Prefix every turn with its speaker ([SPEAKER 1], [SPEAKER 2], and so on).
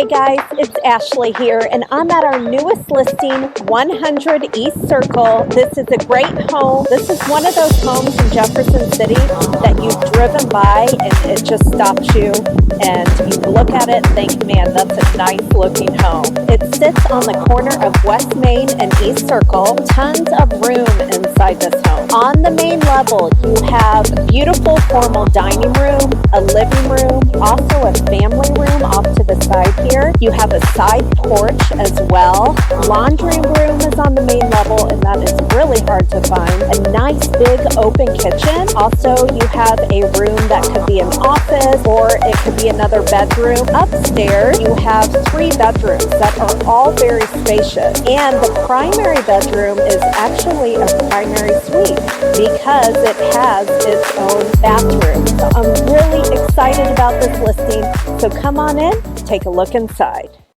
[SPEAKER 1] Hey guys, it's Ashley here, and I'm at our newest listing, 100 East Circle. This is a great home. This is one of those homes in Jefferson City that you've driven by and it just stops you and you look at it and think, man, that's a nice looking home. It sits on the corner of West Main and East Circle. Tons of room inside this home. On the main level, you have a beautiful formal dining room, a living room, also a family room off to the side here. You have a side porch as well. Laundry room is on the main level, and that is really hard to find. A nice big open kitchen. Also, you have a room that could be an office or it could be another bedroom. Upstairs, you have 3 bedrooms that are all very spacious. And the primary bedroom is actually a primary suite because it has its own bathroom. So I'm really excited about this listing. So come on in, take a look inside.